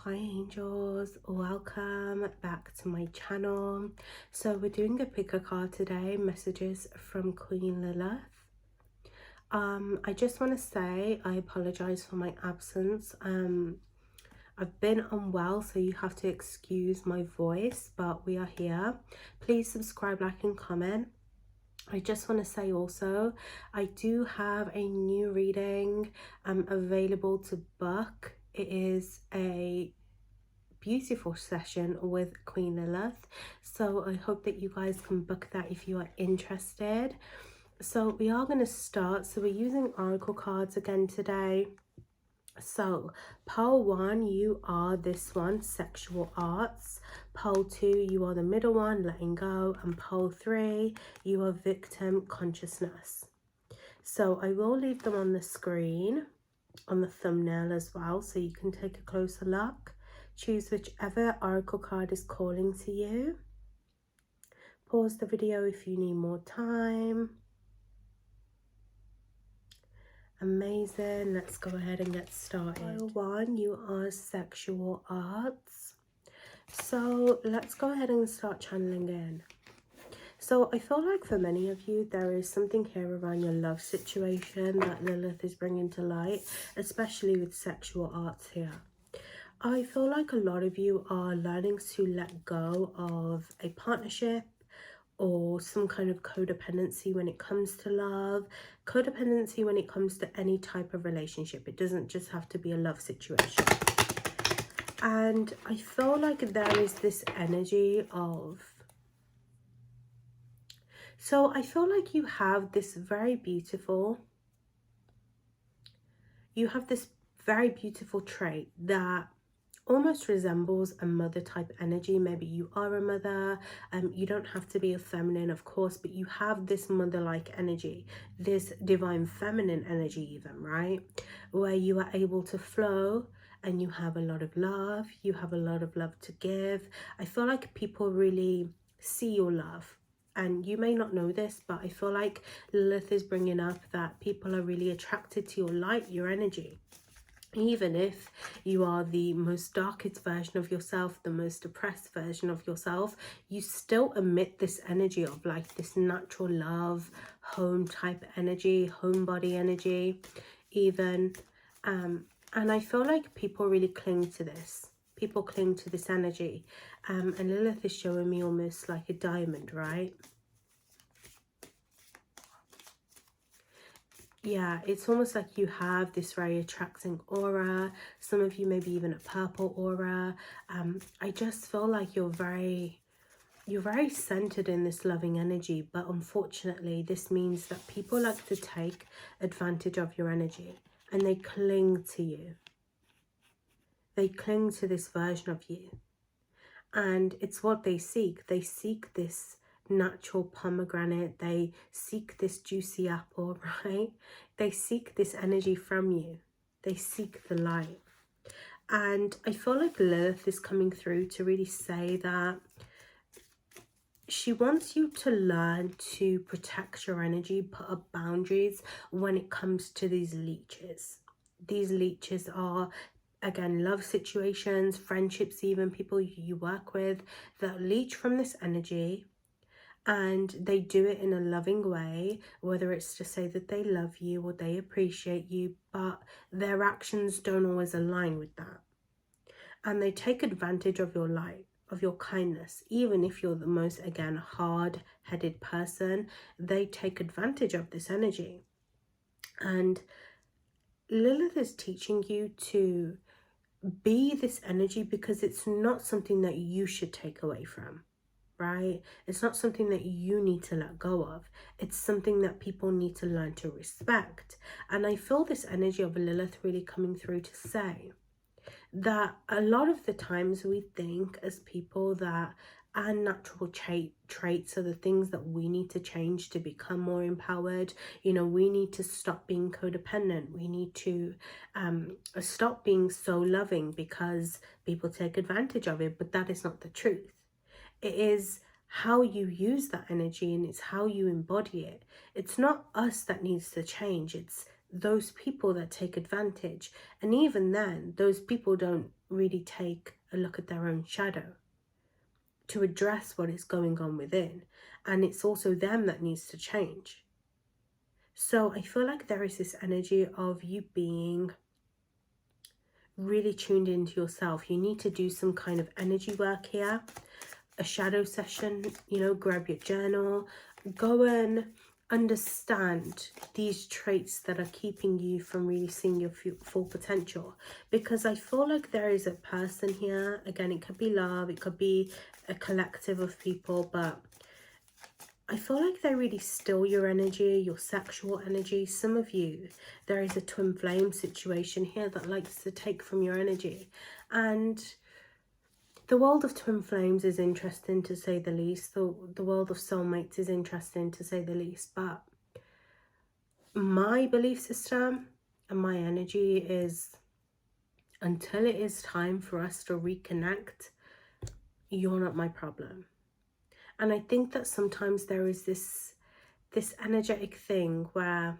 Hi angels, welcome back to my channel. So we're doing a pick a card today, messages from Queen Lilith. I just want to say I apologize for my absence. I've been unwell, so you have to excuse my voice, but we are here. Please subscribe, like and comment. I just want to say also, I do have a new reading available to book. It is a beautiful session with Queen Lilith, so I hope that you guys can book that if you are interested. So we are going to start. So we're using oracle cards again today. So pole 1, you are this one, sexual arts. Pole 2, you are the middle one, letting go. And pole 3, you are victim consciousness. So I will leave them on the screen, on the thumbnail as well, so you can take a closer look. Choose whichever oracle card is calling to you. Pause the video if you need more time. Amazing. Let's go ahead and get started. Pile 1, you are sexual arts. So let's go ahead and start channeling in. So I feel like for many of you, there is something here around your love situation that Lilith is bringing to light, especially with sexual arts here. I feel like a lot of you are learning to let go of a partnership or some kind of codependency when it comes to love, codependency when it comes to any type of relationship. It doesn't just have to be a love situation. And I feel like there is this energy of... So I feel like you have this very beautiful... You have this very beautiful trait that almost resembles a mother type energy. Maybe you are a mother, you don't have to be a feminine, of course, but you have this mother-like energy, this divine feminine energy even, right? Where you are able to flow and you have a lot of love, you have a lot of love to give. I feel like people really see your love. And you may not know this, but I feel like Lilith is bringing up that people are really attracted to your light, your energy. Even if you are the most darkest version of yourself, the most depressed version of yourself, you still emit this energy of like this natural love, home type energy, homebody energy even. And I feel like people really cling to this. People cling to this energy. And Lilith is showing me almost like a diamond, right? Yeah, it's almost like you have this very attracting aura. Some of you maybe even a purple aura. I just feel like you're very centered in this loving energy, but unfortunately this means that people like to take advantage of your energy and they cling to you. They cling to this version of you, and it's what they seek. They seek this natural pomegranate, they seek this juicy apple, right? They seek this energy from you, they seek the light. And I feel like Lilith is coming through to really say that she wants you to learn to protect your energy, put up boundaries when it comes to these leeches. These leeches are, again, love situations, friendships, even people you work with that leech from this energy, and they do it in a loving way, whether it's to say that they love you or they appreciate you, but their actions don't always align with that. And they take advantage of your light, of your kindness. Even if you're the most, again, hard-headed person, they take advantage of this energy. And Lilith is teaching you to be this energy because it's not something that you should take away from. Right? It's not something that you need to let go of. It's something that people need to learn to respect. And I feel this energy of Lilith really coming through to say that a lot of the times we think as people that our natural traits are the things that we need to change to become more empowered. You know, we need to stop being codependent. We need to stop being so loving because people take advantage of it. But that is not the truth. It is how you use that energy, and it's how you embody it. It's not us that needs to change. It's those people that take advantage. And even then, those people don't really take a look at their own shadow to address what is going on within. And it's also them that needs to change. So I feel like there is this energy of you being really tuned into yourself. You need to do some kind of energy work here, a shadow session, you know, grab your journal, go and understand these traits that are keeping you from really seeing your full potential. Because I feel like there is a person here, again, it could be love, it could be a collective of people, but I feel like they really steal your energy, your sexual energy. Some of you, there is a twin flame situation here that likes to take from your energy. And the world of twin flames is interesting to say the least. The world of soulmates is interesting to say the least. But my belief system and my energy is, until it is time for us to reconnect, you're not my problem. And I think that sometimes there is this energetic thing where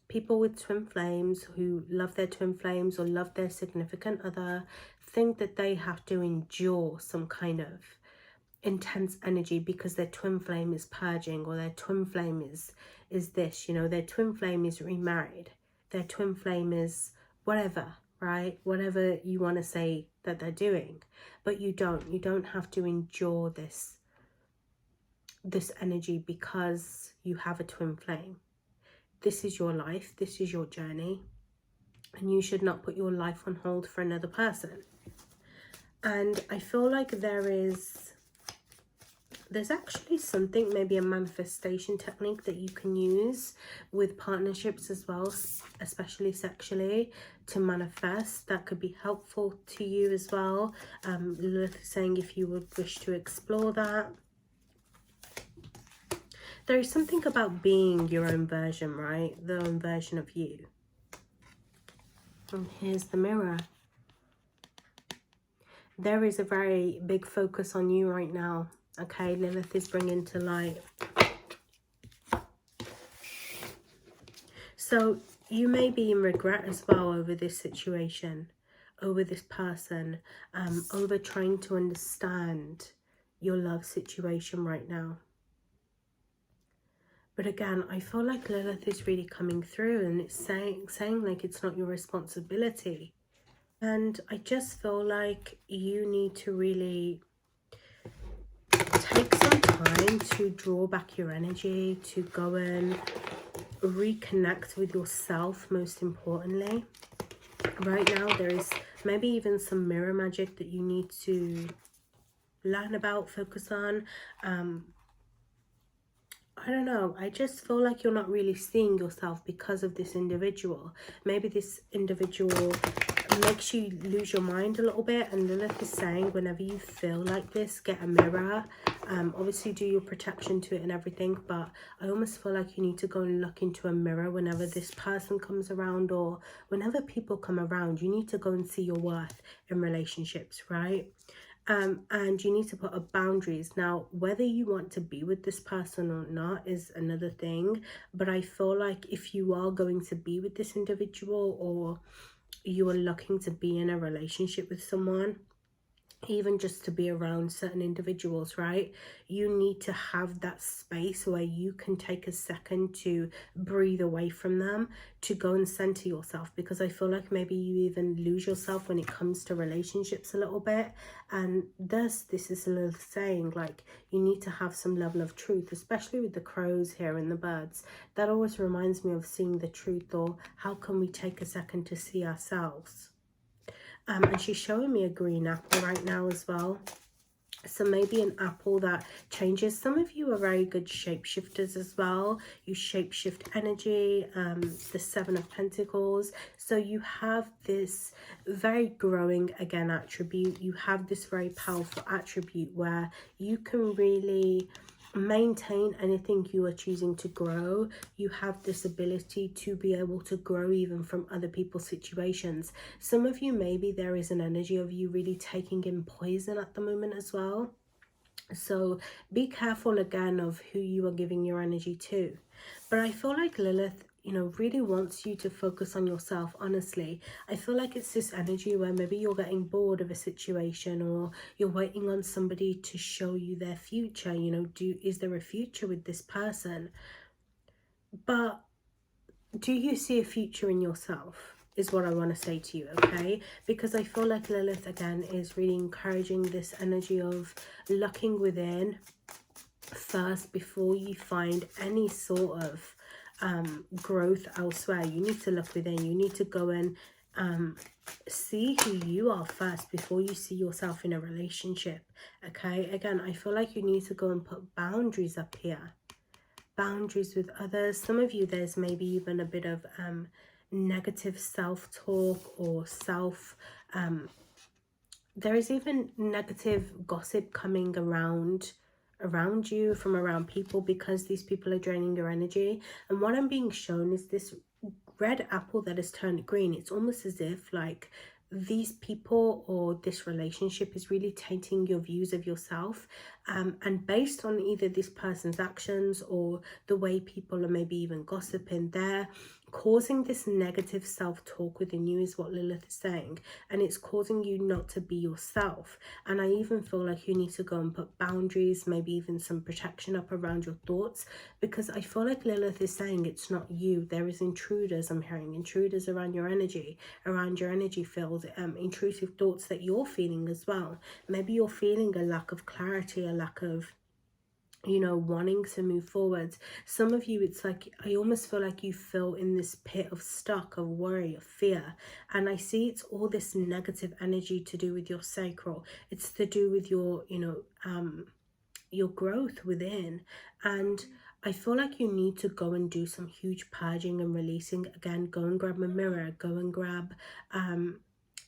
people with twin flames who love their twin flames or love their significant other think that they have to endure some kind of intense energy because their twin flame is purging, or their twin flame is this, you know, their twin flame is remarried, their twin flame is whatever, right? Whatever you want to say that they're doing. But you don't have to endure this energy because you have a twin flame. This is your life, this is your journey, and you should not put your life on hold for another person. And I feel like there's actually something, maybe a manifestation technique that you can use with partnerships as well, especially sexually, to manifest, that could be helpful to you as well. Lilith is saying if you would wish to explore that. There is something about being your own version, right? The own version of you. And here's the mirror. There is a very big focus on you right now. Okay, Lilith is bringing to light. So you may be in regret as well over this situation, over this person, over trying to understand your love situation right now. But again, I feel like Lilith is really coming through, and it's saying like it's not your responsibility. And I just feel like you need to really take some time to draw back your energy, to go and reconnect with yourself, most importantly. Right now, there is maybe even some mirror magic that you need to learn about, focus on. I don't know, I just feel like you're not really seeing yourself because of this individual. Maybe this individual makes you lose your mind a little bit, and Lilith is saying whenever you feel like this, get a mirror. Obviously do your protection to it and everything, but I almost feel like you need to go and look into a mirror whenever this person comes around, or whenever people come around. You need to go and see your worth in relationships, right? And you need to put up boundaries. Now, whether you want to be with this person or not is another thing, but I feel like if you are going to be with this individual, or you are looking to be in a relationship with someone, even just to be around certain individuals, right, you need to have that space where you can take a second to breathe away from them, to go and center yourself. Because I feel like maybe you even lose yourself when it comes to relationships a little bit. And this is a little saying, like, you need to have some level of truth, especially with the crows here and the birds. That always reminds me of seeing the truth, or how can we take a second to see ourselves. And she's showing me a green apple right now as well. So maybe an apple that changes. Some of you are very good shapeshifters as well. You shapeshift energy, the Seven of Pentacles. So you have this very growing, again, attribute. You have this very powerful attribute where you can really maintain anything you are choosing to grow. You have this ability to be able to grow even from other people's situations. Some of you, maybe there is an energy of you really taking in poison at the moment as well. So be careful again of who you are giving your energy to. But I feel like Lilith, you know, really wants you to focus on yourself, honestly. I feel like it's this energy where maybe you're getting bored of a situation, or you're waiting on somebody to show you their future. You know, is there a future with this person? But do you see a future in yourself, is what I want to say to you, okay? Because I feel like Lilith, again, is really encouraging this energy of looking within first before you find any sort of growth elsewhere. You need to look within. You need to go and see who you are first before you see yourself in a relationship, okay? Again, I feel like you need to go and put boundaries up here. Boundaries with others. Some of you, there's maybe even a bit of negative self-talk or there is even negative gossip coming around you from around people, because these people are draining your energy. And what I'm being shown is this red apple that has turned green. It's almost as if like these people or this relationship is really tainting your views of yourself, and based on either this person's actions or the way people are maybe even gossiping, they're causing this negative self-talk within you, is what Lilith is saying, and it's causing you not to be yourself. And I even feel like you need to go and put boundaries, maybe even some protection up around your thoughts, because I feel like Lilith is saying it's not you. There is intruders. I'm hearing intruders around your energy field, intrusive thoughts that you're feeling as well. Maybe you're feeling a lack of clarity, a lack of, you know, wanting to move forward. Some of you, it's like, I almost feel like you feel in this pit of stuck, of worry, of fear. And I see it's all this negative energy to do with your sacral. It's to do with your, you know, your growth within. And I feel like you need to go and do some huge purging and releasing. Again, go and grab a mirror, go and grab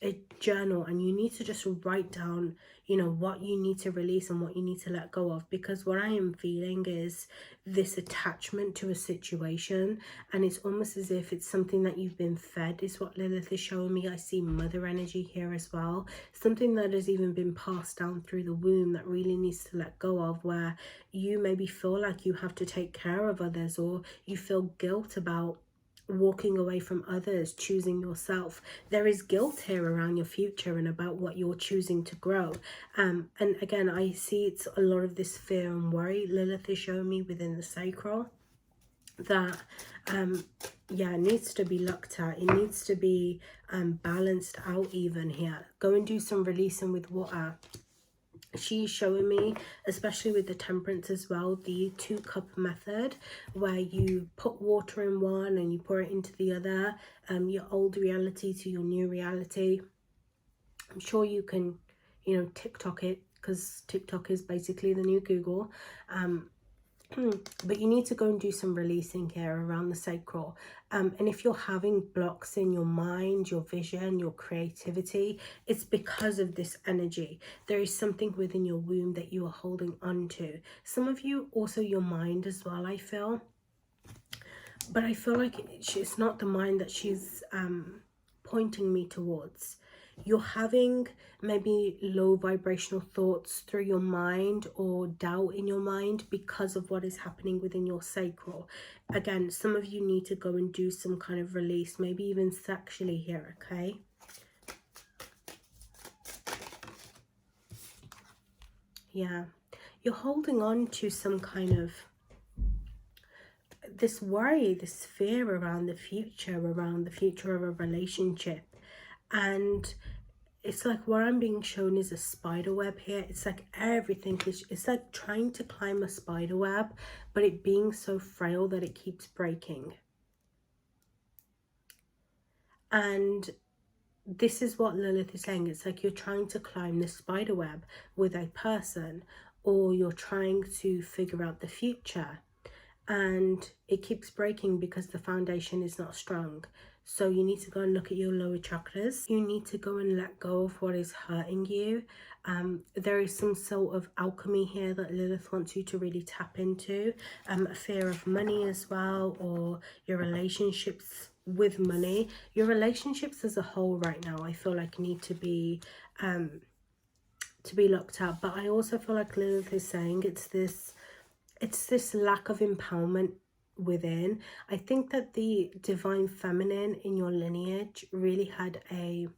a journal, and you need to just write down, you know, what you need to release and what you need to let go of. Because what I am feeling is this attachment to a situation, and it's almost as if it's something that you've been fed, is what Lilith is showing me. I see mother energy here as well, something that has even been passed down through the womb that really needs to let go of, where you maybe feel like you have to take care of others, or you feel guilt about walking away from others, choosing yourself. There is guilt here around your future and about what you're choosing to grow. And again, I see it's a lot of this fear and worry Lilith is showing me within the sacral, that yeah, needs to be looked at. It needs to be balanced out even here. Go and do some releasing with water. She's showing me, especially with the temperance as well, the 2-cup method, where you put water in one and you pour it into the other, your old reality to your new reality. I'm sure you can, you know, TikTok it, because TikTok is basically the new Google. But you need to go and do some releasing here around the sacral. And if you're having blocks in your mind, your vision, your creativity, it's because of this energy. There is something within your womb that you are holding on to. Some of you, also your mind as well, I feel. But I feel like it's not the mind that she's pointing me towards. You're having maybe low vibrational thoughts through your mind, or doubt in your mind, because of what is happening within your sacral. Again, some of you need to go and do some kind of release, maybe even sexually here, okay? Yeah, you're holding on to some kind of this worry, this fear around the future of a relationship. And it's like what I'm being shown is a spider web here. It's like everything is, it's like trying to climb a spider web, but it being so frail that it keeps breaking. And this is what Lilith is saying. It's like you're trying to climb this spider web with a person, or you're trying to figure out the future, and it keeps breaking because the foundation is not strong. So you need to go and look at your lower chakras. You need to go and let go of what is hurting you. There is some sort of alchemy here that Lilith wants you to really tap into. A fear of money as well, or your relationships with money. Your relationships as a whole right now, I feel like need to be looked at. But I also feel like Lilith is saying it's this lack of empowerment within. I think that the divine feminine in your lineage really had a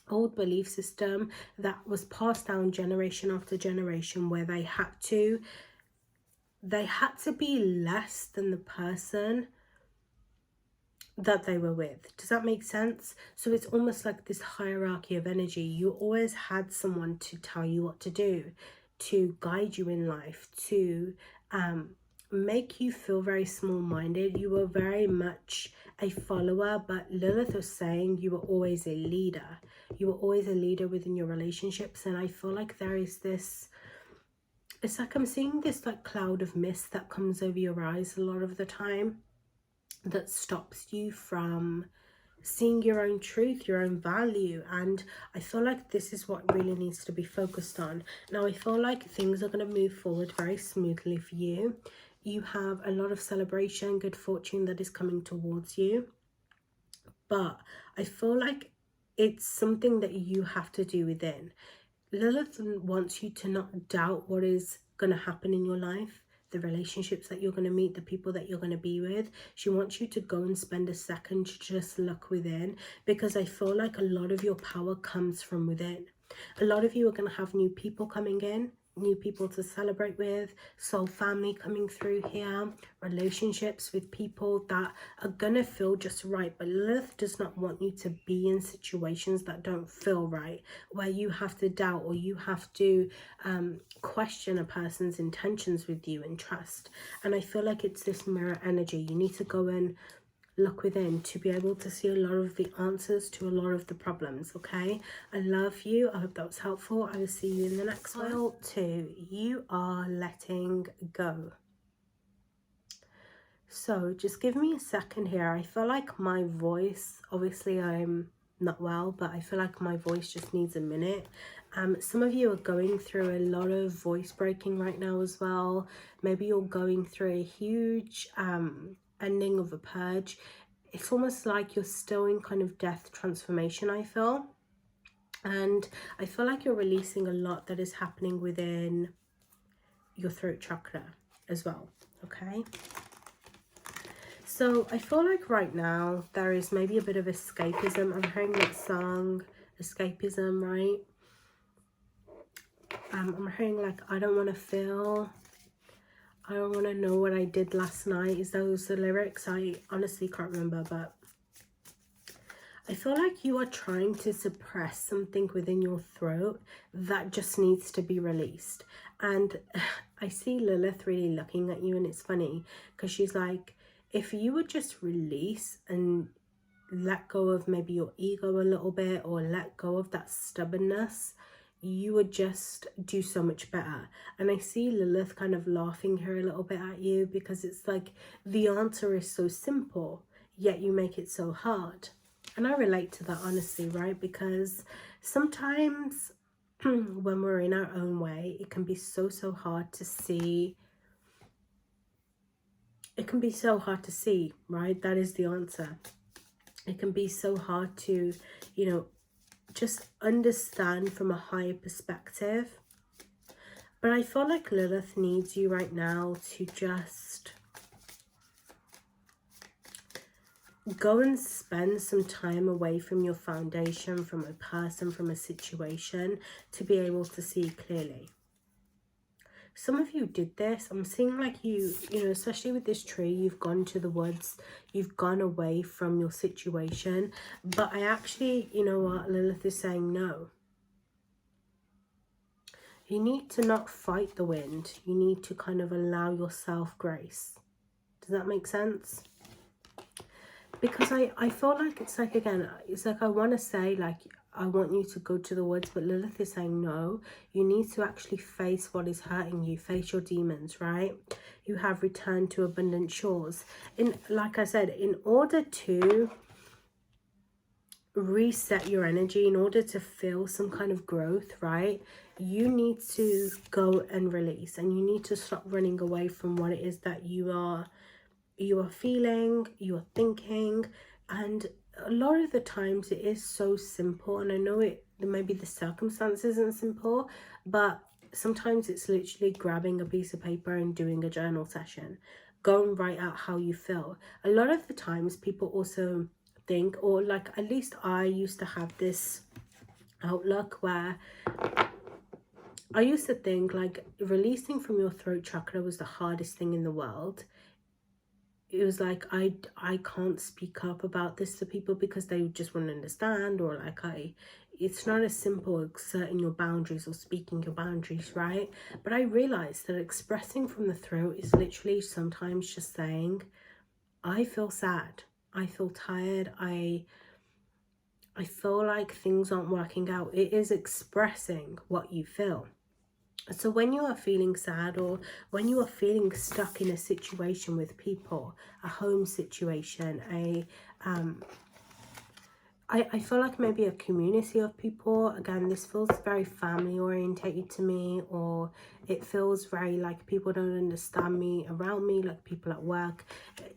old belief system that was passed down generation after generation, where they had to be less than the person that they were with. Does that make sense? So it's almost like this hierarchy of energy. You always had someone to tell you what to do, to guide you in life, to make you feel very small-minded. You were very much a follower, but Lilith was saying you were always a leader. You were always a leader within your relationships. And I feel like there is this, it's like I'm seeing this like cloud of mist that comes over your eyes a lot of the time, that stops you from seeing your own truth, your own value. And I feel like this is what really needs to be focused on. Now, I feel like things are going to move forward very smoothly for you. You have a lot of celebration, good fortune that is coming towards you. But I feel like it's something that you have to do within. Lilith wants you to not doubt what is going to happen in your life, the relationships that you're going to meet, the people that you're going to be with. She wants you to go and spend a second to just look within, because I feel like a lot of your power comes from within. A lot of you are going to have new people coming in, new people to celebrate with, soul family coming through here, relationships with people that are gonna feel just right. But Lilith does not want you to be in situations that don't feel right, where you have to doubt or you have to question a person's intentions with you and trust. And I feel like it's this mirror energy. You need to go and look within to be able to see a lot of the answers to a lot of the problems. Okay, I love you. I hope that was helpful. I will see you in the next one. Pile 2, you are letting go. So just give me a second here. I feel like my voice, obviously I'm not well, but I feel like my voice just needs a minute. Some of you are going through a lot of voice breaking right now as well. Maybe you're going through a huge ending of a purge. It's almost like you're still in kind of death transformation, I feel. And I feel like you're releasing a lot that is happening within your throat chakra as well. Okay, so I feel like right now there is maybe a bit of escapism. I'm hearing that song, escapism, right? I'm hearing like, I don't want to feel, I don't want to know what I did last night. Is those the lyrics? I honestly can't remember, but I feel like you are trying to suppress something within your throat that just needs to be released. And I see Lilith really looking at you, and it's funny because she's like, if you would just release and let go of maybe your ego a little bit, or let go of that stubbornness, you would just do so much better. And I see Lilith kind of laughing here a little bit at you, because it's like the answer is so simple, yet you make it so hard. And I relate to that, honestly, right? Because sometimes when we're in our own way, it can be so hard to see. It can be so hard to see, right? That is the answer. It can be so hard to, you know, just understand from a higher perspective. But I feel like Lilith needs you right now to just go and spend some time away from your foundation, from a person, from a situation, to be able to see clearly. Some of you did this. I'm seeing like you know, especially with this tree, you've gone to the woods, you've gone away from your situation. But I actually, you know what, Lilith is saying no. You need to not fight the wind. You need to kind of allow yourself grace. Does that make sense? Because I feel like it's like, again, it's like I want to say like, I want you to go to the woods, but Lilith is saying no. You need to actually face what is hurting you, face your demons, right? You have returned to abundant shores. Like I said, in order to reset your energy, in order to feel some kind of growth, right, you need to go and release, and you need to stop running away from what it is that you are feeling, you are thinking. And a lot of the times it is so simple, and I know it maybe the circumstance isn't simple, but sometimes it's literally grabbing a piece of paper and doing a journal session. go and write out how you feel. A lot of the times people also think, or like at least I used to have this outlook where I used to think like releasing from your throat chakra was the hardest thing in the world. It was like I can't speak up about this to people because they just wouldn't understand, or like it's not as simple as asserting your boundaries or speaking your boundaries, right? But I realized that expressing from the throat is literally sometimes just saying, I feel sad, I feel tired, I feel like things aren't working out. It is expressing what you feel. So when you are feeling sad, or when you are feeling stuck in a situation with people, a home situation, I feel like maybe a community of people, again, this feels very family orientated to me, or it feels very like people don't understand me around me, like people at work.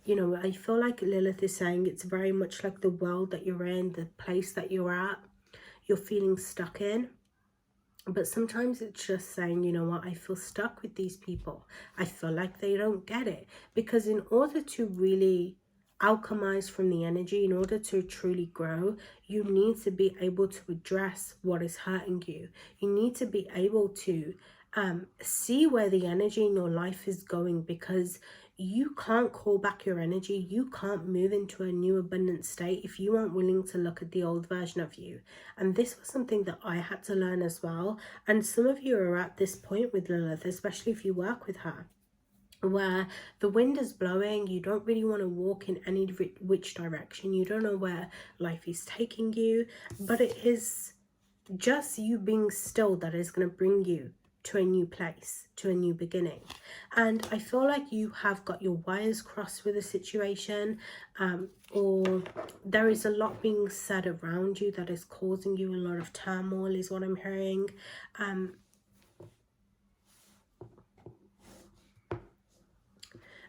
You know, I feel like Lilith is saying it's very much like the world that you're in, the place that you're at, you're feeling stuck in. But sometimes it's just saying, you know what, I feel stuck with these people. I feel like they don't get it. Because in order to really alchemize from the energy, in order to truly grow, you need to be able to address what is hurting you. You need to be able to see where the energy in your life is going, because you can't call back your energy. You can't move into a new abundant state if you aren't willing to look at the old version of you. And this was something that I had to learn as well. And some of you are at this point with Lilith, especially if you work with her, where the wind is blowing, you don't really want to walk in any which direction, you don't know where life is taking you, but it is just you being still that is going to bring you to a new place, to a new beginning. And I feel like you have got your wires crossed with a situation, or there is a lot being said around you that is causing you a lot of turmoil, is what I'm hearing.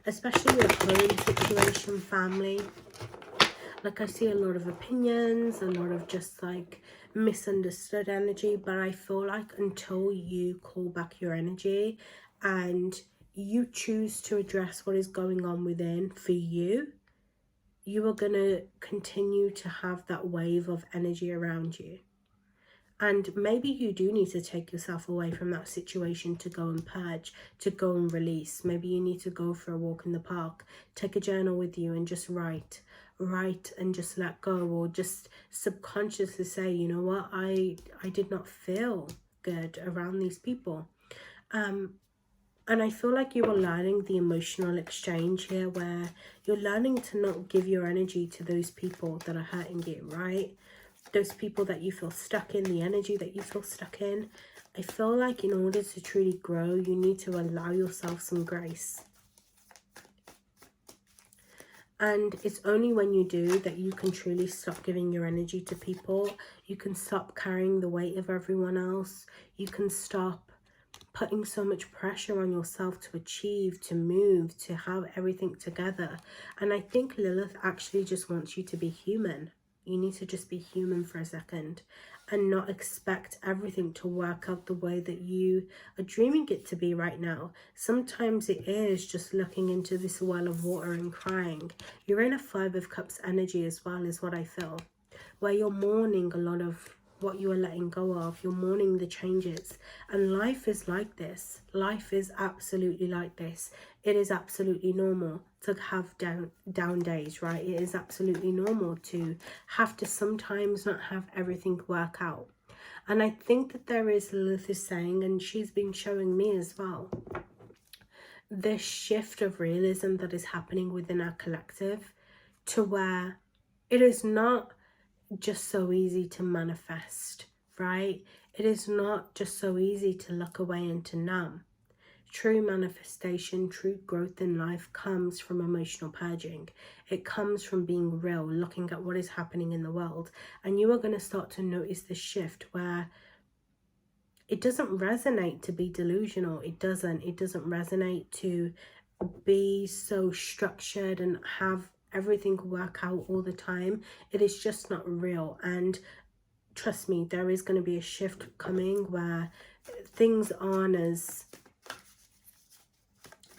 Especially with a home situation, family. Like I see a lot of opinions, a lot of just like misunderstood energy, but I feel like until you call back your energy and you choose to address what is going on within for you, you are going to continue to have that wave of energy around you. And maybe you do need to take yourself away from that situation to go and purge, to go and release. Maybe you need to go for a walk in the park, take a journal with you and just write and just let go, or just subconsciously say, you know what, I did not feel good around these people. And I feel like you are learning the emotional exchange here, where you're learning to not give your energy to those people that are hurting you, right? Those people that you feel stuck in, the energy that you feel stuck in. I feel like in order to truly grow, you need to allow yourself some grace. And it's only when you do that you can truly stop giving your energy to people. You can stop carrying the weight of everyone else. You can stop putting so much pressure on yourself to achieve, to move, to have everything together. And I think Lilith actually just wants you to be human. You need to just be human for a second and not expect everything to work out the way that you are dreaming it to be right now. Sometimes it is just looking into this well of water and crying. You're in a 5 of Cups energy as well, is what I feel, where you're mourning a lot of what you are letting go of. You're mourning the changes. And life is like this. Life is absolutely like this. It is absolutely normal to have down days, right? It is absolutely normal to have to sometimes not have everything work out. And I think that there is, Lilith is saying, and she's been showing me as well, this shift of realism that is happening within our collective, to where it is not just so easy to manifest, right? It is not just so easy to look away and to numb. True manifestation, true growth in life comes from emotional purging. It comes from being real, looking at what is happening in the world. And you are going to start to notice the shift where it doesn't resonate to be delusional. It doesn't resonate to be so structured and have everything work out all the time. It is just not real. And trust me, there is going to be a shift coming where things aren't as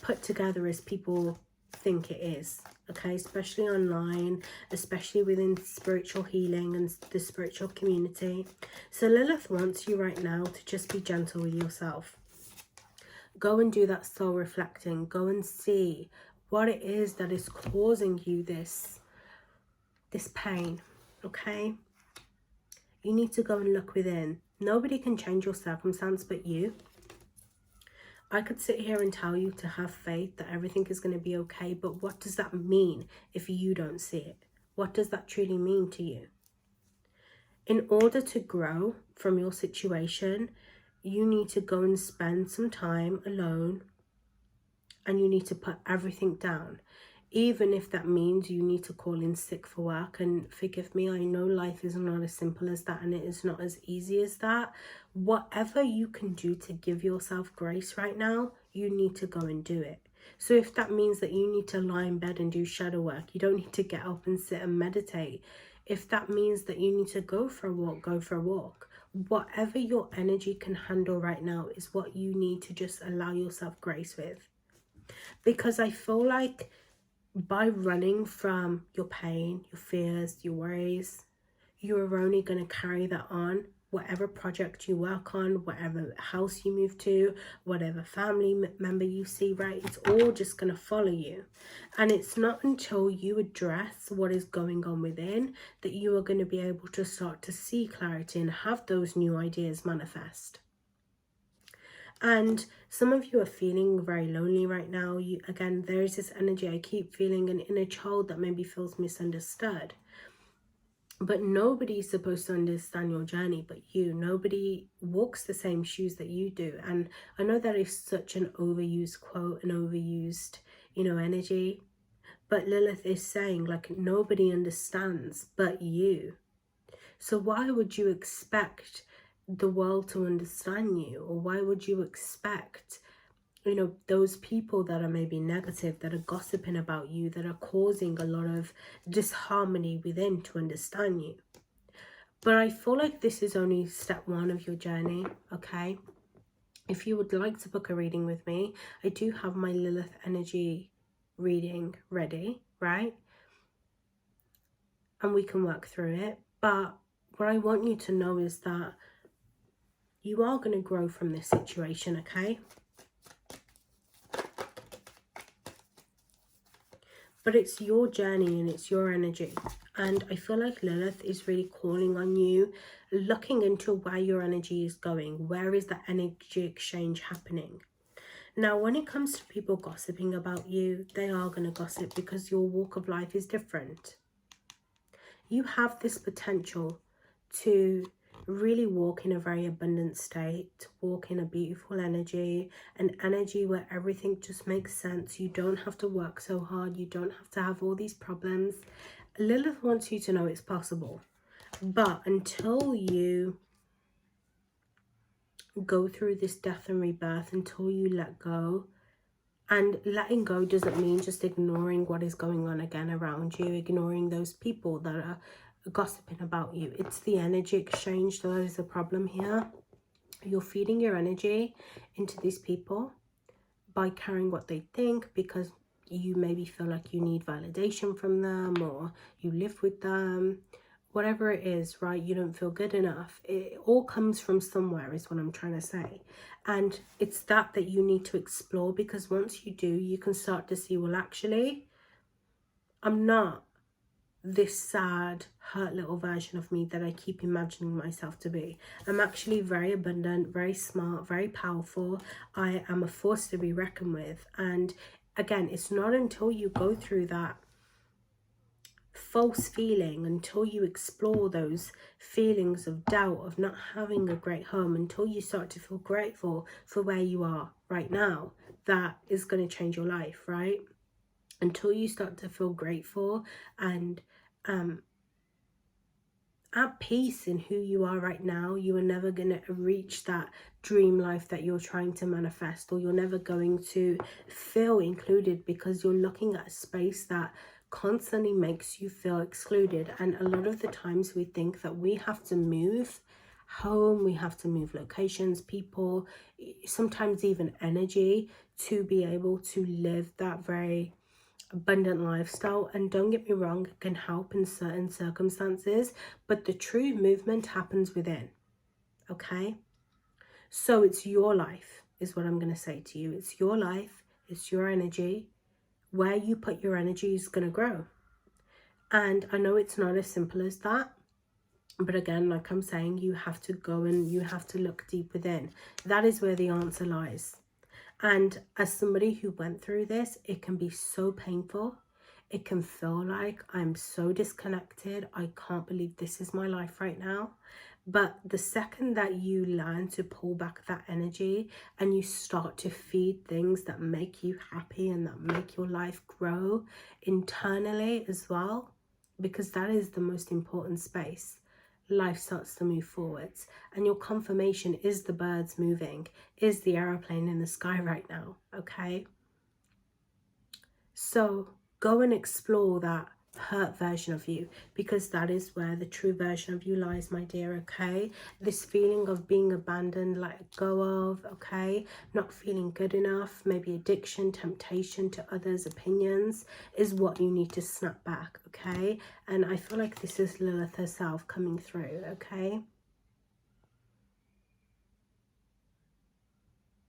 put together as people think it is, okay? Especially online, especially within spiritual healing and the spiritual community. So Lilith wants you right now to just be gentle with yourself. Go and do that soul reflecting. Go and see what it is that is causing you this pain, okay? You need to go and look within. Nobody can change your circumstance but you. I could sit here and tell you to have faith that everything is going to be okay, but what does that mean if you don't see it? What does that truly mean to you? In order to grow from your situation, you need to go and spend some time alone, and you need to put everything down. Even if that means you need to call in sick for work. And forgive me, I know life is not as simple as that, and it is not as easy as that. Whatever you can do to give yourself grace right now, you need to go and do it. So if that means that you need to lie in bed and do shadow work, you don't need to get up and sit and meditate. If that means that you need to go for a walk, go for a walk. Whatever your energy can handle right now is what you need to just allow yourself grace with. Because I feel like by running from your pain, your fears, your worries, you're only going to carry that on. Whatever project you work on, whatever house you move to, whatever family member you see, right? It's all just going to follow you. And it's not until you address what is going on within that you are going to be able to start to see clarity and have those new ideas manifest. And some of you are feeling very lonely right now. Again, there is this energy I keep feeling, an inner child that maybe feels misunderstood. But nobody's supposed to understand your journey but you. Nobody walks the same shoes that you do. And I know that is such an overused quote, an overused, energy. But Lilith is saying, like, nobody understands but you. So why would you expect the world to understand you? Or why would you expect, those people that are maybe negative, that are gossiping about you, that are causing a lot of disharmony within, to understand you? But I feel like this is only step one of your journey, okay? If you would like to book a reading with me, I do have my Lilith energy reading ready, right? And we can work through it. But what I want you to know is that you are going to grow from this situation, okay? But it's your journey and it's your energy. And I feel like Lilith is really calling on you, looking into where your energy is going. Where is that energy exchange happening? Now, when it comes to people gossiping about you, they are going to gossip because your walk of life is different. You have this potential to really walk in a very abundant state, walk in a beautiful energy, an energy where everything just makes sense. You don't have to work so hard. You don't have to have all these problems. Lilith wants you to know it's possible. But until you go through this death and rebirth, until you let go, and letting go doesn't mean just ignoring what is going on again around you, ignoring those people that are gossiping about you. It's the energy exchange that is the problem here. You're feeding your energy into these people by carrying what they think, because you maybe feel like you need validation from them, or you live with them, whatever it is, right? You don't feel good enough. It all comes from somewhere, is what I'm trying to say. And it's that you need to explore, because once you do, you can start to see, well, actually, I'm not this sad, hurt little version of me that I keep imagining myself to be. I'm actually very abundant, very smart, very powerful. I am a force to be reckoned with. And again, it's not until you go through that false feeling, until you explore those feelings of doubt, of not having a great home, until you start to feel grateful for where you are right now, that is going to change your life, right? Until you start to feel grateful and at peace in who you are right now, you are never going to reach that dream life that you're trying to manifest, or you're never going to feel included, because you're looking at a space that constantly makes you feel excluded. And a lot of the times we think that we have to move home, we have to move locations, people, sometimes even energy, to be able to live that very abundant lifestyle, and don't get me wrong, it can help in certain circumstances, but the true movement happens within. Okay, so it's your life is what I'm going to say to you. It's your life, it's your energy. Where you put your energy is going to grow. And I know it's not as simple as that, but again, like I'm saying, you have to go and you have to look deep within. That is where the answer lies. And as somebody who went through this, it can be so painful. It can feel like I'm so disconnected. I can't believe this is my life right now. But the second that you learn to pull back that energy and you start to feed things that make you happy and that make your life grow internally as well, because that is the most important space, life starts to move forwards. And your confirmation is the birds moving, is the aeroplane in the sky right now. Okay, so go and explore that hurt version of you, because that is where the true version of you lies, my dear. Okay, this feeling of being abandoned, let go of. Okay, not feeling good enough, maybe addiction, temptation to others' opinions is what you need to snap back. Okay, and I feel like this is Lilith herself coming through. Okay,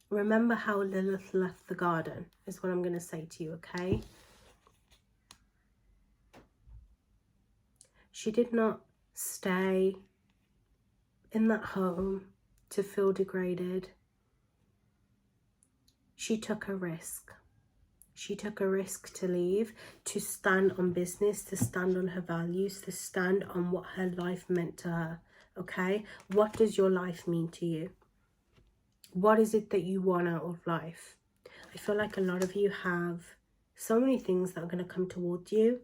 remember how Lilith left the garden is what I'm going to say to you. Okay, she did not stay in that home to feel degraded. She took a risk. She took a risk to leave, to stand on business, to stand on her values, to stand on what her life meant to her. Okay, what does your life mean to you? What is it that you want out of life? I feel like a lot of you have so many things that are going to come towards you,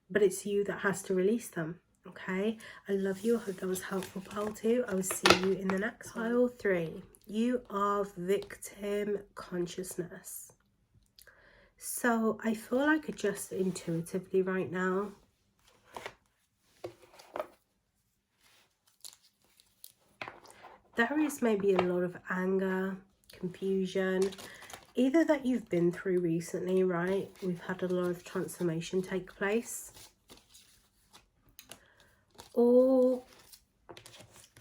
but it's you that has to release them. Okay, I love you. I hope that was helpful, pile 2. I will see you in the next pile 3. You are victim consciousness. So I feel like just intuitively right now, there is maybe a lot of anger, confusion, either that you've been through recently, right? We've had a lot of transformation take place. Or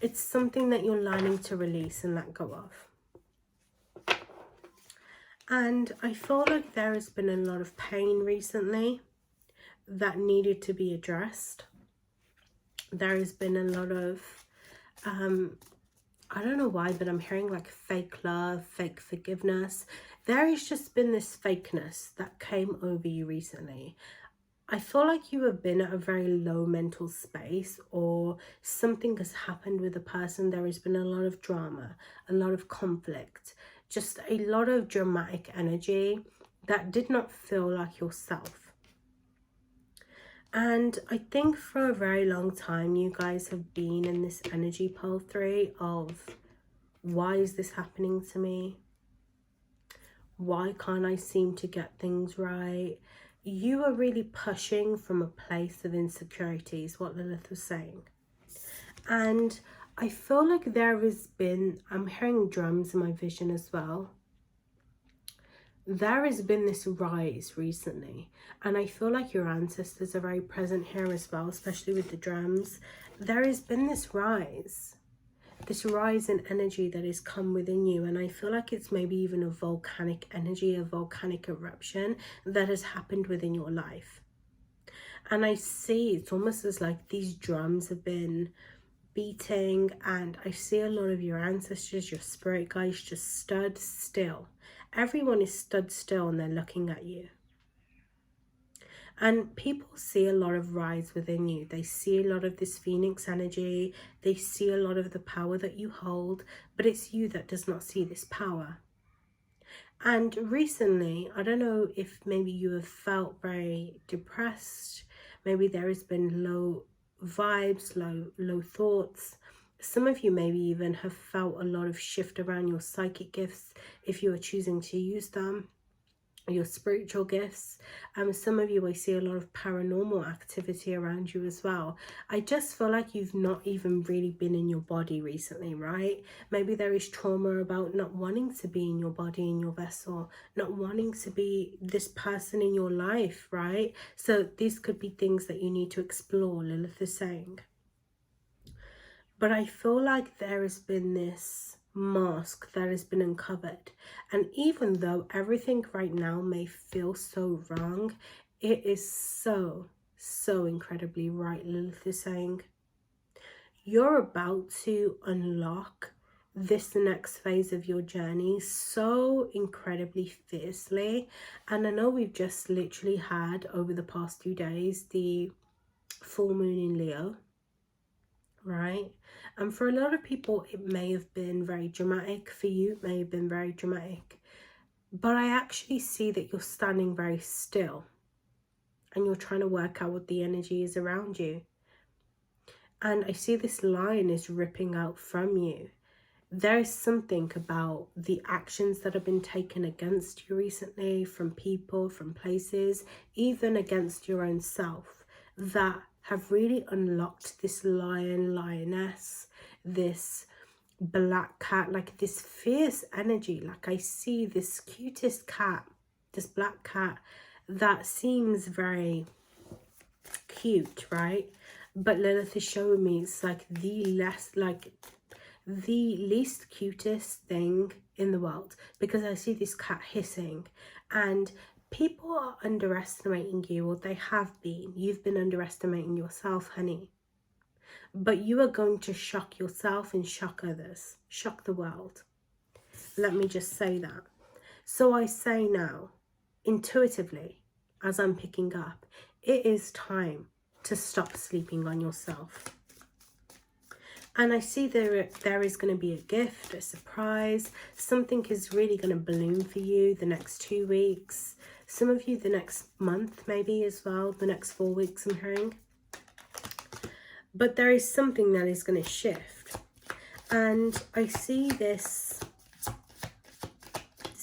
it's something that you're learning to release and let go of. And I feel like there has been a lot of pain recently that needed to be addressed. There has been a lot of, I don't know why, but I'm hearing like fake love, fake forgiveness. There has just been this fakeness that came over you recently. I feel like you have been at a very low mental space, or something has happened with a person. There has been a lot of drama, a lot of conflict, just a lot of dramatic energy that did not feel like yourself. And I think for a very long time, you guys have been in this energy pole 3 of, why is this happening to me? Why can't I seem to get things right? You are really pushing from a place of insecurity is what Lilith was saying. And I feel like there has been, I'm hearing drums in my vision as well. There has been this rise recently. And I feel like your ancestors are very present here as well, especially with the drums. There has been this rise in energy that has come within you, and I feel like it's maybe even a volcanic energy, a volcanic eruption that has happened within your life. And I see it's almost as like these drums have been beating, and I see a lot of your ancestors, your spirit guides just stood still. Everyone is stood still and they're looking at you. And people see a lot of rise within you. They see a lot of this phoenix energy. They see a lot of the power that you hold, but it's you that does not see this power. And recently, I don't know if maybe you have felt very depressed. Maybe there has been low vibes, low thoughts. Some of you maybe even have felt a lot of shift around your psychic gifts if you are choosing to use them. your spiritual gifts. Some of you, I see a lot of paranormal activity around you as well. I just feel like you've not even really been in your body recently, right? Maybe there is trauma about not wanting to be in your body, in your vessel, not wanting to be this person in your life, right? So these could be things that you need to explore, Lilith is saying. But I feel like there has been this mask that has been uncovered, and even though everything right now may feel so wrong, it is so incredibly right. Lilith is saying you're about to unlock this next phase of your journey so incredibly fiercely. And I know we've just literally had, over the past 2 days, the full moon in Leo, right? And for a lot of people, it may have been very dramatic. For you, it may have been very dramatic. But I actually see that you're standing very still and you're trying to work out what the energy is around you. And I see this line is ripping out from you. There is something about the actions that have been taken against you recently, from people, from places, even against your own self, that have really unlocked this lion, lioness, this black cat, like this fierce energy. Like I see this cutest cat, this black cat that seems very cute, right? But Lilith is showing me it's like the least cutest thing in the world, because I see this cat hissing, and people are underestimating you, or they have been. You've been underestimating yourself, honey. But you are going to shock yourself and shock others, shock the world. Let me just say that. So I say now, intuitively, as I'm picking up, it is time to stop sleeping on yourself. And I see there is going to be a gift, a surprise. Something is really going to bloom for you the next 2 weeks. Some of you the next month maybe as well, the next 4 weeks I'm hearing. But there is something that is going to shift. And I see this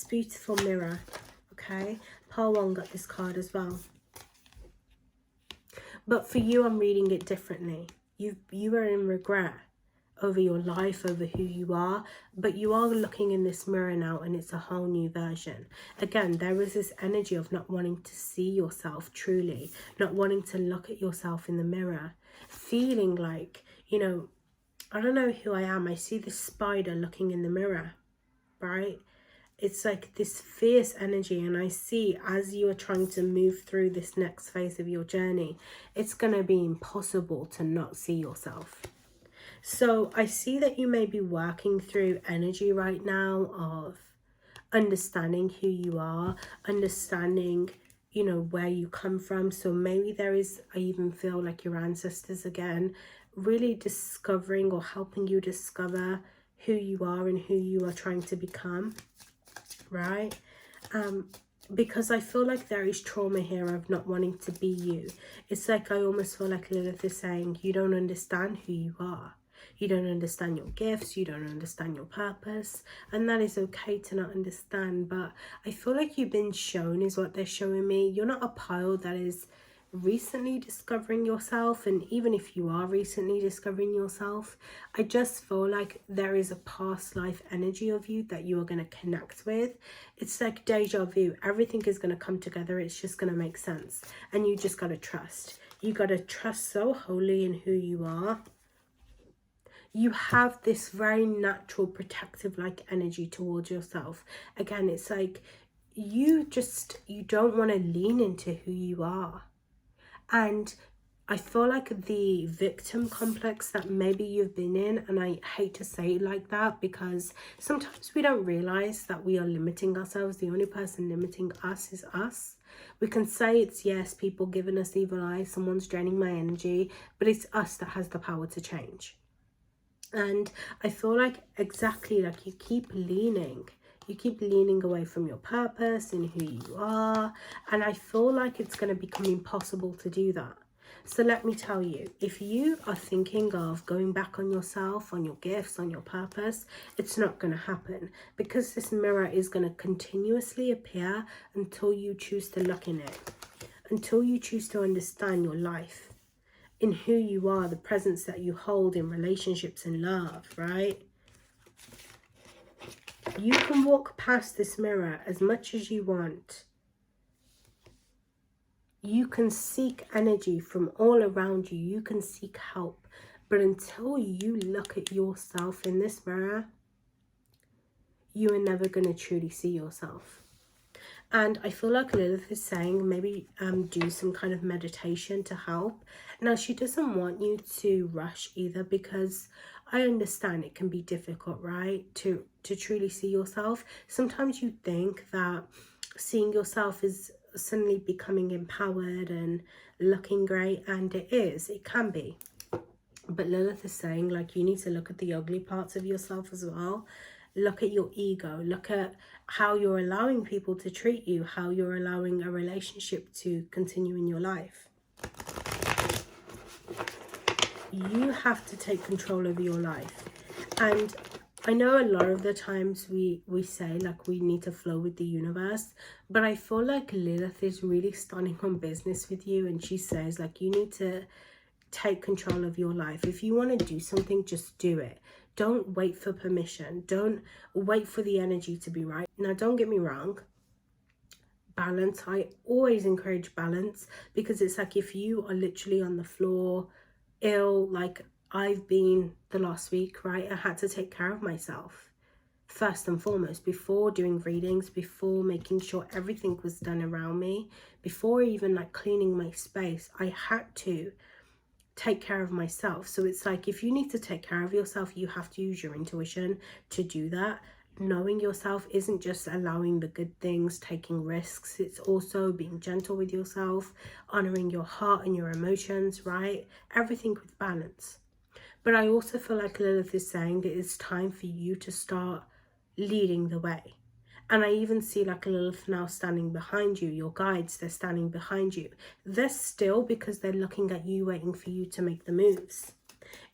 beautiful mirror, okay? Pile 1 got this card as well. But for you, I'm reading it differently. You are in regret over your life, over who you are, but you are looking in this mirror now and it's a whole new version. Again, there is this energy of not wanting to see yourself truly, not wanting to look at yourself in the mirror, feeling like, you know, I don't know who I am. I see this spider looking in the mirror, right? It's like this fierce energy, and I see as you are trying to move through this next phase of your journey, it's going to be impossible to not see yourself. So I see that you may be working through energy right now of understanding who you are, understanding, you know, where you come from. So maybe there is, I even feel like your ancestors again, really discovering or helping you discover who you are and who you are trying to become, right? Because I feel like there is trauma here of not wanting to be you. It's like I almost feel like Lilith is saying you don't understand who you are. You don't understand your gifts, you don't understand your purpose, and that is okay to not understand. But I feel like you've been shown, is what they're showing me. You're not a pile that is recently discovering yourself, and even if you are recently discovering yourself, I just feel like there is a past life energy of you that you are going to connect with. It's like deja vu. Everything is going to come together. It's just going to make sense, and you just got to trust. You got to trust so wholly in who you are. You have this very natural protective like energy towards yourself. Again, it's like you don't want to lean into who you are. And I feel like the victim complex that maybe you've been in, and I hate to say it like that because sometimes we don't realize that we are limiting ourselves. The only person limiting us is us. We can say it's, yes, people giving us evil eyes, someone's draining my energy, but it's us that has the power to change. And I feel like exactly like you keep leaning away from your purpose and who you are. And I feel like it's going to become impossible to do that. So let me tell you, if you are thinking of going back on yourself, on your gifts, on your purpose, it's not going to happen, because this mirror is going to continuously appear until you choose to look in it, until you choose to understand your life, in who you are, the presence that you hold in relationships and love, right? You can walk past this mirror as much as you want. You can seek energy from all around you. You can seek help. But until you look at yourself in this mirror, you are never going to truly see yourself. And I feel like Lilith is saying maybe do some kind of meditation to help. Now, she doesn't want you to rush either, because I understand it can be difficult, right? To truly see yourself. Sometimes you think that seeing yourself is suddenly becoming empowered and looking great, and it can be. But Lilith is saying, like, you need to look at the ugly parts of yourself as well. Look at your ego. Look at how you're allowing people to treat you, how you're allowing a relationship to continue in your life. You have to take control of your life. And I know a lot of the times we say, like, we need to flow with the universe, but I feel like Lilith is really starting on business with you, and she says, like, you need to take control of your life. If you want to do something, just do it. Don't wait for permission. Don't wait for the energy to be right. Now, don't get me wrong. Balance. I always encourage balance, because it's like, if you are literally on the floor, ill, like I've been the last week, right? I had to take care of myself first and foremost, before doing readings, before making sure everything was done around me, before even like cleaning my space. I had to take care of myself. So it's like, if you need to take care of yourself, you have to use your intuition to do that. Knowing yourself isn't just allowing the good things, taking risks. It's also being gentle with yourself, honoring your heart and your emotions, right? Everything with balance. But I also feel like Lilith is saying that it's time for you to start leading the way. And I even see like Lilith now standing behind you. Your guides, they're standing behind you. They're still, because they're looking at you, waiting for you to make the moves.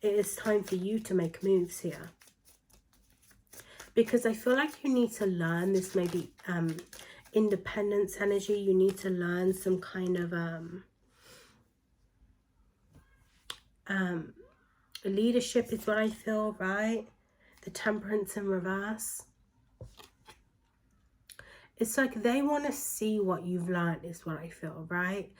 It is time for you to make moves here. Because I feel like you need to learn this maybe independence energy. You need to learn some kind of leadership is what I feel, right? The Temperance in reverse. It's like they want to see what you've learned is what I feel, right?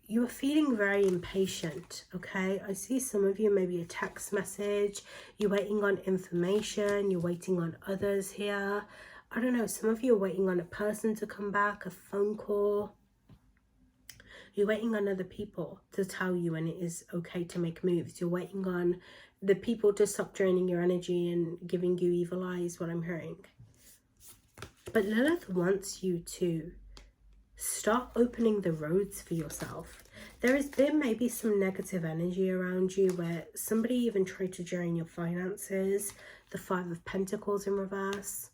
You're feeling very impatient, okay? I see some of you, maybe a text message. You're waiting on information. You're waiting on others here. I don't know. Some of you are waiting on a person to come back, a phone call. You're waiting on other people to tell you when it is okay to make moves. You're waiting on the people to stop draining your energy and giving you evil eyes, what I'm hearing. But Lilith wants you to start opening the roads for yourself. There has been maybe some negative energy around you where somebody even tried to drain your finances. The Five of Pentacles in reverse.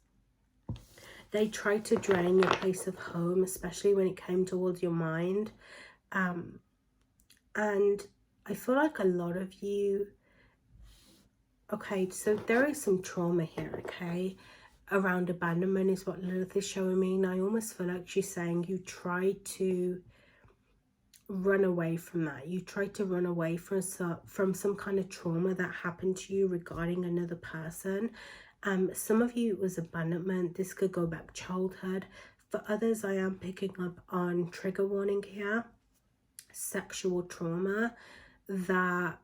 They tried to drain your place of home, especially when it came towards your mind. And I feel like a lot of you... Okay, so there is some trauma here, okay? Around abandonment is what Lilith is showing me. And I almost feel like she's saying you tried to run away from that. You tried to run away from some kind of trauma that happened to you regarding another person. Some of you, it was abandonment. This could go back childhood. For others, I am picking up on trigger warning here. Sexual trauma that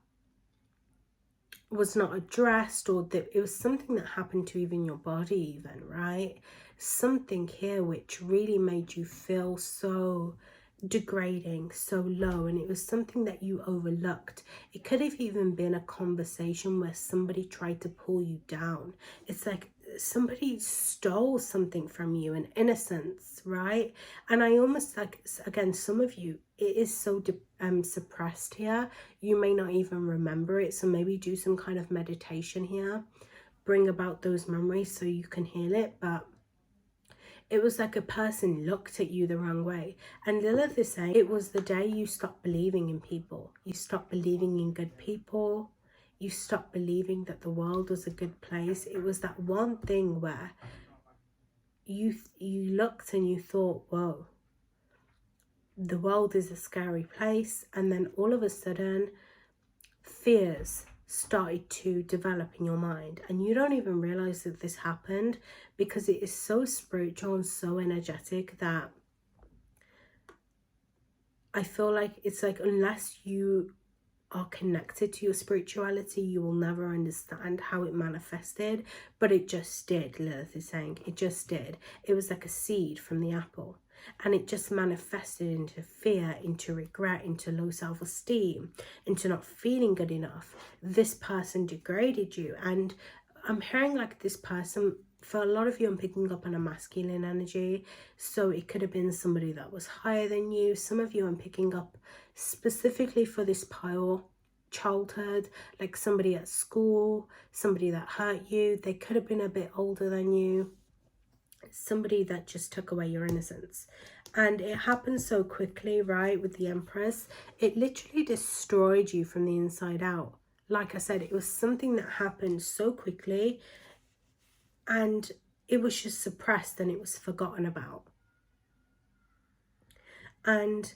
was not addressed, or that it was something that happened to even your body even, right? Something here which really made you feel so degrading, so low, and it was something that you overlooked. It could have even been a conversation where somebody tried to pull you down. It's like somebody stole something from you, an innocence, right? And I almost like, again, some of you, it is so suppressed here, you may not even remember it. So maybe do some kind of meditation here, bring about those memories so you can heal it. But It was like a person looked at you the wrong way. And Lilith is saying it was the day you stopped believing in people. You stopped believing in good people. You stopped believing that the world was a good place. It was that one thing where you looked and you thought, whoa, the world is a scary place. And then all of a sudden, fears started to develop in your mind, and you don't even realize that this happened because it is so spiritual and so energetic that I feel like it's like, unless you are connected to your spirituality, you will never understand how it manifested. But it just did. Lilith is saying it just did. It was like a seed from the apple, and it just manifested into fear, into regret, into low self-esteem, into not feeling good enough. This person degraded you. And I'm hearing like this person, for a lot of you, I'm picking up on a masculine energy. So it could have been somebody that was higher than you. Some of you, I'm picking up specifically for this pile, childhood, like somebody at school, somebody that hurt you. They could have been a bit older than you. Somebody that just took away your innocence. And it happened so quickly, right? With the Empress, it literally destroyed you from the inside out. Like I said, it was something that happened so quickly, and it was just suppressed and it was forgotten about. And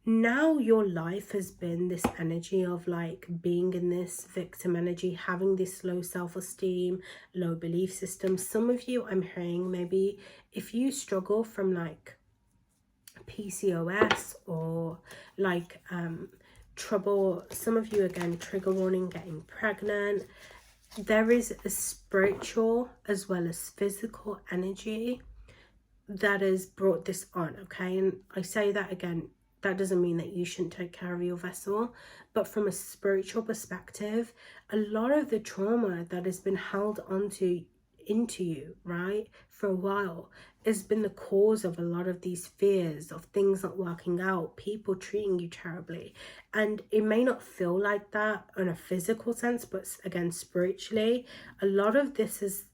now your life has been this energy of like being in this victim energy, having this low self-esteem, low belief system. Some of you, I'm hearing, maybe if you struggle from like PCOS or like trouble, some of you, again, trigger warning, getting pregnant. There is a spiritual as well as physical energy that has brought this on, okay? And I say that again, that doesn't mean that you shouldn't take care of your vessel, but from a spiritual perspective, a lot of the trauma that has been held onto into you, right, for a while, has been the cause of a lot of these fears of things not working out, people treating you terribly. And it may not feel like that in a physical sense, but again, spiritually, a lot of this is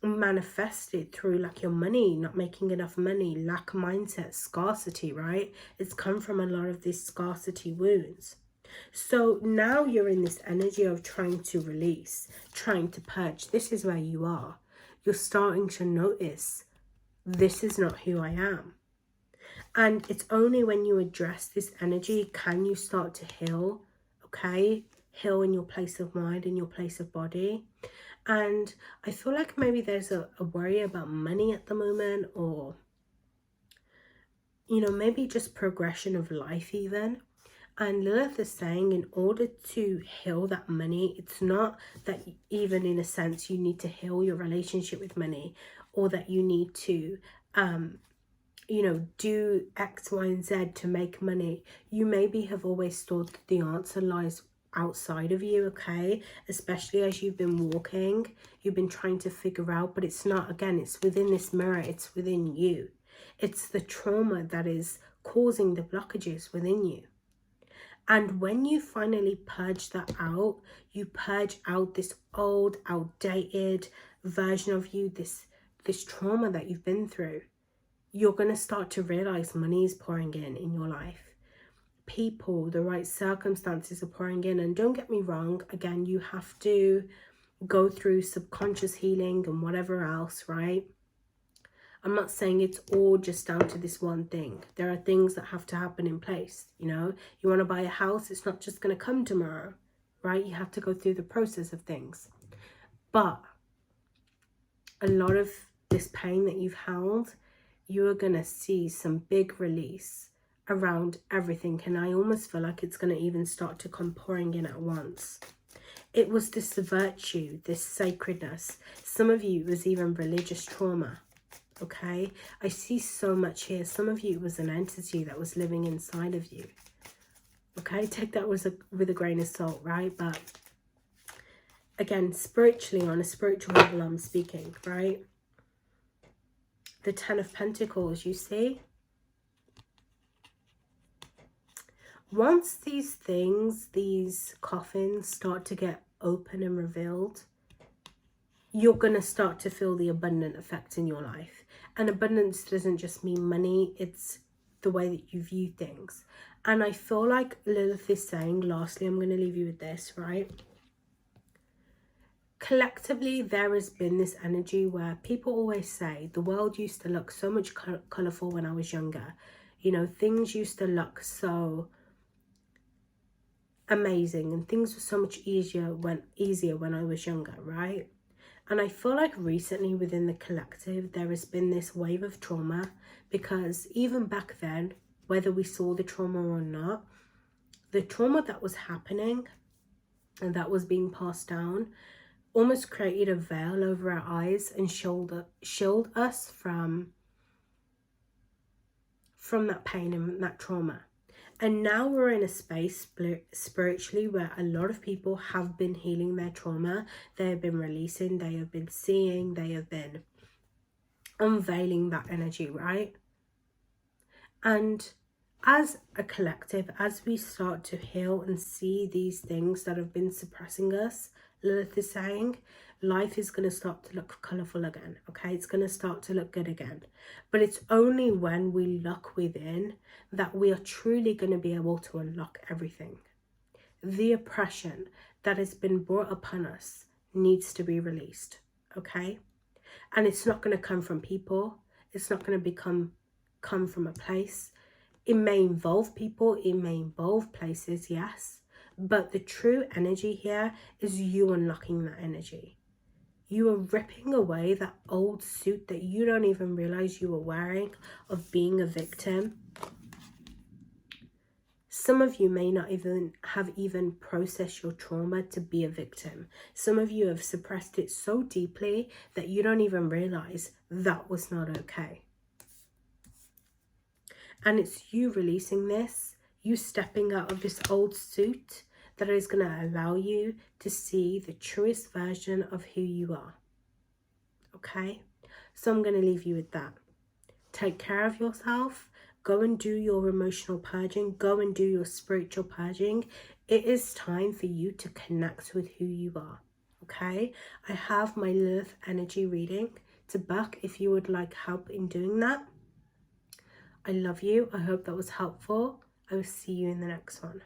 manifested through like your money, not making enough money, lack mindset, scarcity, right? It's come from a lot of these scarcity wounds. So now you're in this energy of trying to release, trying to purge. This is where you are. You're starting to notice, this is not who I am. And it's only when you address this energy can you start to heal, okay? Heal in your place of mind, in your place of body. And I feel like maybe there's a worry about money at the moment, or, you know, maybe just progression of life even. And Lilith is saying, in order to heal that money, it's not that even in a sense you need to heal your relationship with money, or that you need to, you know, do X, Y, and Z to make money. You maybe have always thought that the answer lies outside of you, okay? Especially as you've been walking, you've been trying to figure out, but it's not. Again, it's within this mirror, it's within you. It's the trauma that is causing the blockages within you. And when you finally purge that out, you purge out this old, outdated version of you, this trauma that you've been through, you're going to start to realize money is pouring in your life. People, the right circumstances are pouring in. And don't get me wrong, again, you have to go through subconscious healing and whatever else, right? I'm not saying it's all just down to this one thing. There are things that have to happen in place, you know? You want to buy a house, it's not just going to come tomorrow, right? You have to go through the process of things. But a lot of this pain that you've held, you are going to see some big release around everything. And I almost feel like it's going to even start to come pouring in at once. It was this virtue, this sacredness. Some of you, it was even religious trauma. Okay, I see so much here. Some of you, it was an entity that was living inside of you. Okay, take that with a grain of salt, right? But again, spiritually, on a spiritual level, I'm speaking, right? The Ten of Pentacles, you see? Once these things, these coffins start to get open and revealed, you're going to start to feel the abundant effects in your life. And abundance doesn't just mean money, it's the way that you view things. And I feel like Lilith is saying, lastly, I'm going to leave you with this, right? Collectively, there has been this energy where people always say the world used to look so much colourful when I was younger. You know, things used to look so amazing and things were so much easier when I was younger, right? And I feel like recently within the collective, there has been this wave of trauma, because even back then, whether we saw the trauma or not, the trauma that was happening and that was being passed down almost created a veil over our eyes and shielded us from that pain and that trauma. And now we're in a space spiritually where a lot of people have been healing their trauma. They have been releasing, they have been seeing, they have been unveiling that energy, right? And as a collective, as we start to heal and see these things that have been suppressing us, Lilith is saying, life is going to start to look colourful again, okay? It's going to start to look good again. But it's only when we look within that we are truly going to be able to unlock everything. The oppression that has been brought upon us needs to be released, okay? And it's not going to come from people. It's not going to come from a place. It may involve people, it may involve places, yes. But the true energy here is you unlocking that energy. You are ripping away that old suit that you don't even realize you were wearing of being a victim. Some of you may not even have processed your trauma to be a victim. Some of you have suppressed it so deeply that you don't even realize that was not okay. And it's you releasing this, you stepping out of this old suit, that is going to allow you to see the truest version of who you are. Okay? So I'm going to leave you with that. Take care of yourself. Go and do your emotional purging. Go and do your spiritual purging. It is time for you to connect with who you are. Okay? I have my Lilith energy reading to book if you would like help in doing that. I love you. I hope that was helpful. I will see you in the next one.